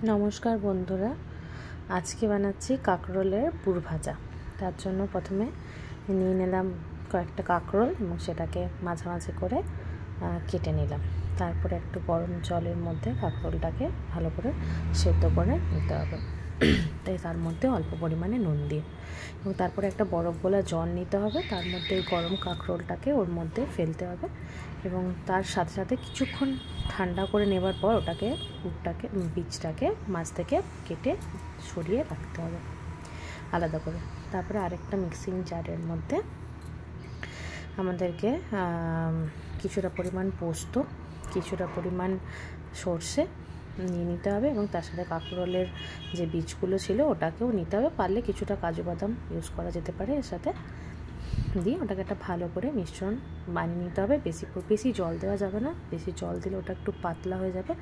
নমস্কার বন্ধুরা, আজকে বানাচ্ছি কাঁকরোলের পুর ভাজা। তার জন্য প্রথমে নিয়ে নিলাম কয়েকটা কাঁকরোল এবং সেটাকে মাঝামাঝি করে কেটে নিলাম। তারপরে একটু গরম জলের মধ্যে কাঁকরোলটাকে ভালো করে সেদ্ধ করে নিতে হবে, তাই তার মধ্যে অল্প পরিমাণে নুন দিয়ে, এবং তারপরে একটা বরফ গোলা জল নিতে হবে, তার মধ্যে গরম কাঁকরোলটাকে ওর মধ্যে ফেলতে হবে এবং তার সাথে সাথে কিছুক্ষণ ঠান্ডা করে নেবার পর পুরটাকে বীজটাকে মাছ থেকে কেটে সরিয়ে রাখতে হবে আলাদা করে। তারপরে আরেকটা মিক্সিং জারের মধ্যে আমাদেরকে কিছুটা পরিমাণ পোস্ত, কিছুটা পরিমাণ সর্ষে নিয়ে নিতে হবে এবং তার সাথে কাঁকরোলের যে বীজগুলো ছিল ওটাকেও নিতে হবে। পারলে কিছুটা কাজু বাদাম ইউজ করা যেতে পারে এর সাথে দিয়ে ওটাকে একটা ভালো করে মিশ্রণ বানিয়ে নিতে হবে। বেশি জল দেওয়া যাবে না, বেশি জল দিলে ওটা একটু পাতলা হয়ে যাবে,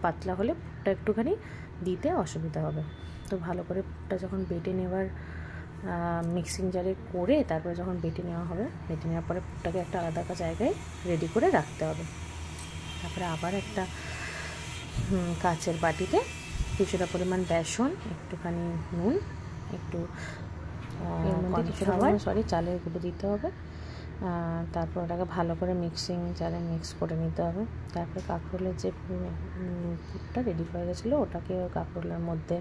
পাতলা হলে পুরটা একটুখানি দিতে অসুবিধা হবে। তো ভালো করে পুরটা যখন বেটে নেওয়ার মিক্সিং জারে করে তারপরে যখন বেটে নেওয়া হবে, বেটে নেওয়ার পরে পুরটাকে একটা আলাদা জায়গায় রেডি করে রাখতে হবে। তারপরে আবার একটা কাচের বাটিতে কিছুটা পরিমাণ বেসন, একটুখানি নুন, একটু এর মধ্যে কিছুটা চালের গুঁড়ো দিতে হবে। তারপর ওটাকে ভালো করে মিক্সিং জারে মিক্স করে নিতে হবে। তারপরে কাঁকরোলের যে পুরটা রেডি হয়ে গেছিলো ওটাকে কাঁকরোলের মধ্যে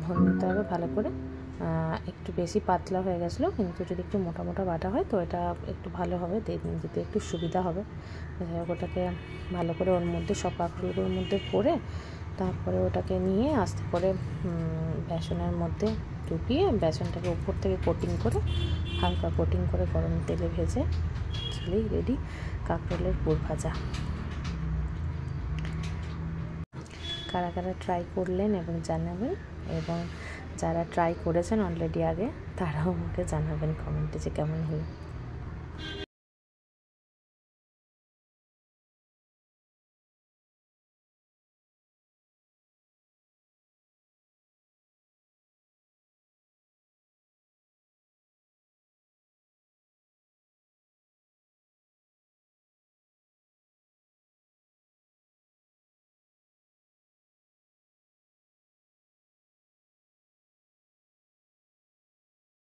ভরে নিতে হবে ভালো করে। একটু বেশি পাতলা হয়ে গেছিলো, কিন্তু যদি একটু মোটা মোটা বাটা হয় তো এটা একটু ভালো হবে, দিতে একটু সুবিধা হবে। ওটাকে ভালো করে ওর মধ্যে সব কাঁকরোলগুলোর মধ্যে ভরে তারপরে ওটাকে নিয়ে আস্তে করে বেসনের মধ্যে ঢুকিয়ে বেসনটাকে উপর থেকে কোটিং করে হালকা কোটিং করে গরম তেলে ভেজে খেলেই রেডি কাঁকরোলের পুর ভাজা। কারা কারা ট্রাই করলেন এবং জানাবেন, এবং যারা ট্রাই করেছেন অলরেডি আগে তারাও আমাকে জানাবেন কমেন্টে যে কেমন হলো।